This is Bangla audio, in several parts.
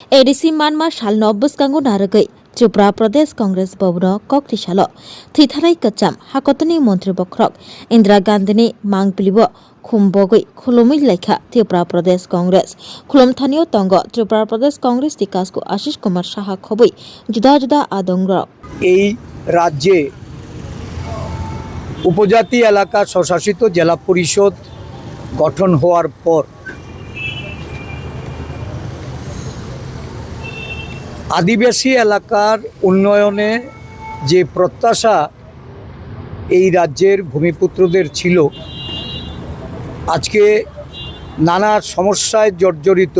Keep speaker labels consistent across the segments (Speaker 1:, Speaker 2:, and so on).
Speaker 1: एडिसी मानमा साल नब्बस गांगो नारगै त्रिपुरा प्रदेश कांग्रेस भवन कक्तिसालो थैथाराय कच्चाम हाकतनि मन्त्री बख्रक इंदिरा गांधीनि मांगबिलिबो खुमबगै खुलुमै लायखा त्रिपुरा प्रदेश कांग्रेस खुलुमथानियो तंग त्रिपुरा प्रदेश कांग्रेस दिकासको आशीष कुमार साहा खबै जुदा जुदा आदंग
Speaker 2: এই রাজ্যে উপজাতি এলাকা স্বশাসিত জেলা পরিষদ গঠন হওয়ার পর আদিবাসী এলাকার উন্নয়নে যে প্রত্যাশা এই রাজ্যের ভূমিপুত্রদের ছিল, আজকে নানা সমস্যায় জর্জরিত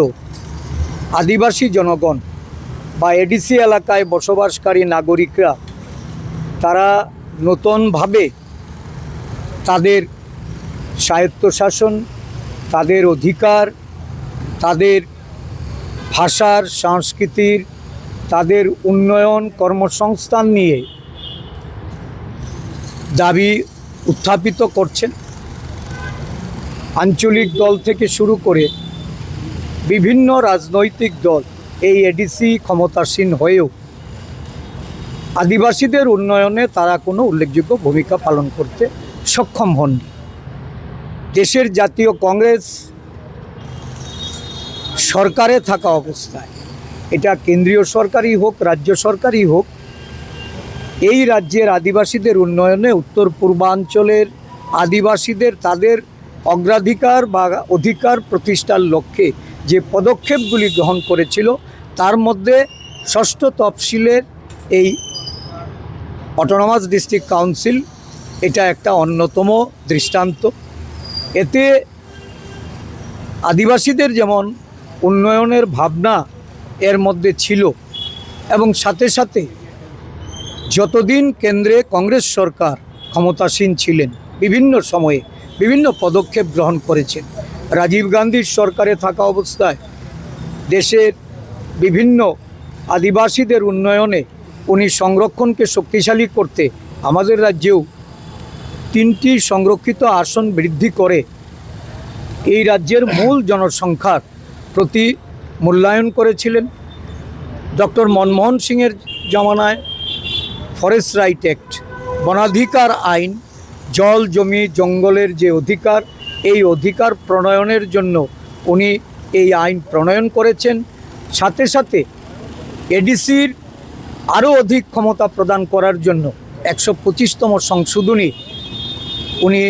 Speaker 2: আদিবাসী জনগণ বা এডিসি এলাকায় বসবাসকারী নাগরিকরা তারা নতুনভাবে তাদের স্বায়ত্তশাসন, তাদের অধিকার, তাদের ভাষার সংস্কৃতির, তাদের উন্নয়ন কর্মসংস্থান নিয়ে দাবি উত্থাপিত করছেন। আঞ্চলিক দল থেকে শুরু করে বিভিন্ন রাজনৈতিক দল এই এডিসি ক্ষমতাসীন হয়েও আদিবাসীদের উন্নয়নে তারা কোনো উল্লেখযোগ্য ভূমিকা পালন করতে সক্ষম হননি। দেশের জাতীয় কংগ্রেস সরকারে থাকা অবস্থায়, এটা কেন্দ্রীয় সরকারই হোক রাজ্য সরকারই হোক, এই রাজ্যের আদিবাসীদের উন্নয়নে উত্তর পূর্বাঞ্চলের আদিবাসীদের তাদের অগ্রাধিকার বা অধিকার প্রতিষ্ঠার লক্ষ্যে যে পদক্ষেপগুলি গ্রহণ করেছিল, তার মধ্যে ষষ্ঠ তফসিলের এই অটোনমাস ডিস্ট্রিক্ট কাউন্সিল এটা একটা অন্যতম দৃষ্টান্ত। এতে আদিবাসীদের যেমন উন্নয়নের ভাবনা এর মধ্যে ছিল, এবং সাথে সাথে যতদিন কেন্দ্রে কংগ্রেস সরকার ক্ষমতাসীন ছিলেন বিভিন্ন সময়ে বিভিন্ন পদক্ষেপ গ্রহণ করেছেন। রাজীব গান্ধীর সরকারে থাকা অবস্থায় দেশের বিভিন্ন আদিবাসীদের উন্নয়নে উনি সংরক্ষণকে শক্তিশালী করতে আমাদের রাজ্যেও 3টি সংরক্ষিত আসন বৃদ্ধি করে এই রাজ্যের মূল জনসংখ্যার প্রতি মূল্যায়ন করেছিলেন। ডক্টর মনমোহন সিংয়ের জমানায় ফরেস্ট রাইট অ্যাক্ট, বনাধিকার আইন, জল জমি জঙ্গলের যে অধিকার, এই অধিকার প্রণয়নের জন্য উনি এই আইন প্রণয়ন করেছেন। সাথে সাথে এডিসির আরও অধিক ক্ষমতা প্রদান করার জন্য 125তম সংশোধনী উনি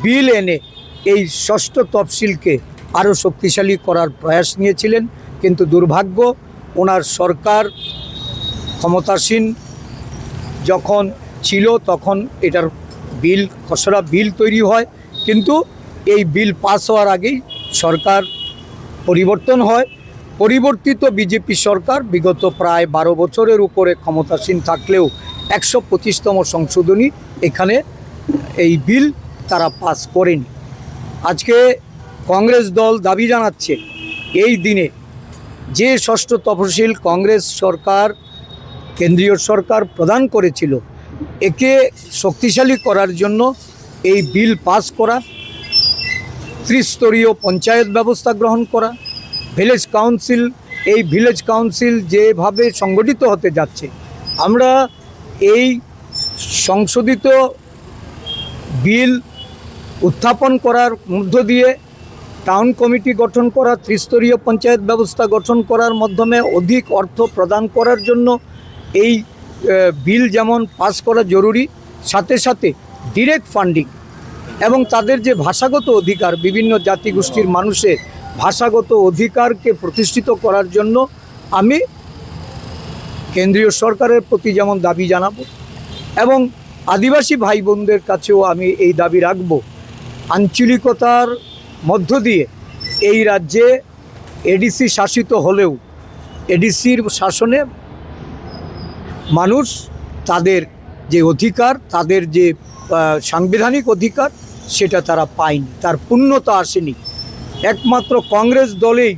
Speaker 2: বিল এনে এই ষষ্ঠ তফসিলকে আরও শক্তিশালী করার প্রয়াস নিয়েছিলেন। কিন্তু দুর্ভাগ্য, ওনার সরকার ক্ষমতাসীন যখন ছিল তখন এটার বিল, খসড়া বিল তৈরি হয়, কিন্তু এই বিল পাস হওয়ার আগেই সরকার পরিবর্তন হয়। পরিবর্তিত বিজেপি সরকার বিগত প্রায় 12 বছরের উপরে ক্ষমতাসীন থাকলেও 125তম সংশোধনী এখানে এই বিল তারা পাস করেনি। আজকে কংগ্রেস দল দাবি জানাচ্ছে এই দিনে যে ষষ্ঠ তফসিল কংগ্রেস সরকার কেন্দ্রীয় সরকার প্রদান করেছিল, একে শক্তিশালী করার জন্য এই বিল পাস করা, ত্রিস্তরীয় পঞ্চায়েত ব্যবস্থা গ্রহণ করা, ভিলেজ কাউন্সিল, এই ভিলেজ কাউন্সিল যেভাবে সংগঠিত হতে যাচ্ছে, আমরা এই সংশোধিত বিল উত্থাপন করার মধ্য দিয়ে টাউন কমিটি গঠন করা, ত্রিস্তরীয় পঞ্চায়েত ব্যবস্থা গঠন করার মাধ্যমে অধিক অর্থ প্রদান করার জন্য এই বিল যেমন পাস করা জরুরি, সাথে সাথে ডিরেক্ট ফান্ডিং এবং তাদের যে ভাষাগত অধিকার, বিভিন্ন জাতিগোষ্ঠীর মানুষের ভাষাগত অধিকারকে প্রতিষ্ঠিত করার জন্য আমি কেন্দ্রীয় সরকারের প্রতি যেমন দাবি জানাবো, এবং আদিবাসী ভাই বোনদের কাছেও আমি এই দাবি রাখব, আঞ্চলিকতার মধ্য দিয়ে এই রাজ্যে এডিসি শাসিত হলেও এডিসির শাসনে মানুষ তাদের যে অধিকার, তাদের যে সাংবিধানিক অধিকার, সেটা তারা পায়নি, তার পূর্ণতা আসেনি। একমাত্র কংগ্রেস দলেই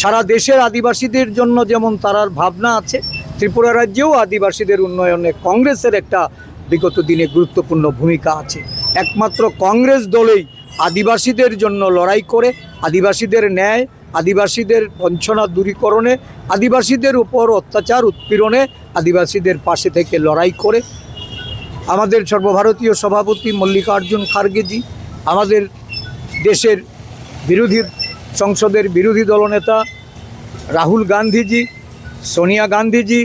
Speaker 2: সারা দেশের আদিবাসীদের জন্য যেমন তার ভাবনা আছে, ত্রিপুরা রাজ্যেও আদিবাসীদের উন্নয়নে কংগ্রেসের একটা বিগত দিনে গুরুত্বপূর্ণ ভূমিকা আছে। একমাত্র কংগ্রেস দলেই আদিবাসীদের জন্য লড়াই করে আদিবাসীদের ন্যায় আদিবাসীদের বঞ্চনা দূরীকরণে, আদিবাসীদের উপর অত্যাচার উৎপীড়নে আদিবাসীদের পাশে থেকে লড়াই করে আমাদের সর্বভারতীয় সভাপতি মল্লিকার্জুন খার্গেজি, আমাদের দেশের সংসদের বিরোধী দলনেতা রাহুল গান্ধীজি, সোনিয়া গান্ধীজি,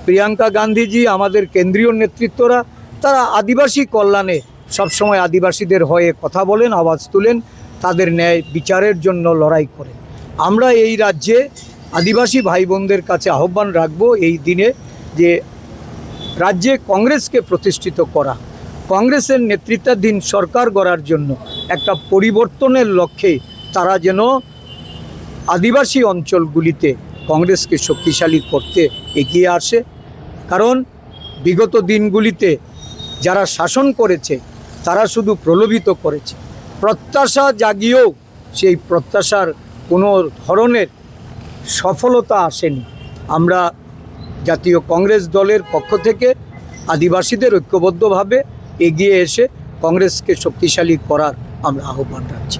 Speaker 2: প্রিয়াঙ্কা গান্ধীজি, আমাদের কেন্দ্রীয় নেতৃত্বরা, তারা আদিবাসী কল্যাণে সবসময় আদিবাসীদের হয়ে কথা বলেন, আওয়াজ তুলেন, তাদের ন্যায় বিচারের জন্য লড়াই করেন। আমরা এই রাজ্যে আদিবাসী ভাই বোনদের কাছে আহ্বান রাখব এই দিনে যে রাজ্যে কংগ্রেসকে প্রতিষ্ঠিত করা, কংগ্রেসের নেতৃত্বাধীন সরকার গড়ার জন্য একটা পরিবর্তনের লক্ষ্যে তারা যেন আদিবাসী অঞ্চলগুলিতে কংগ্রেসকে শক্তিশালী করতে এগিয়ে আসে। কারণ বিগত দিনগুলিতে যারা শাসন করেছে তারা শুধু প্রলোভিত করেছে, প্রত্যাশা জাগিয়েও সেই প্রত্যাশার কোনো ধরনের সফলতা আসেনি। আমরা জাতীয় কংগ্রেস দলের পক্ষ থেকে আদিবাসীদের ঐক্যবদ্ধভাবে এগিয়ে এসে কংগ্রেসকে শক্তিশালী করার আমরা আহ্বান রাখছি।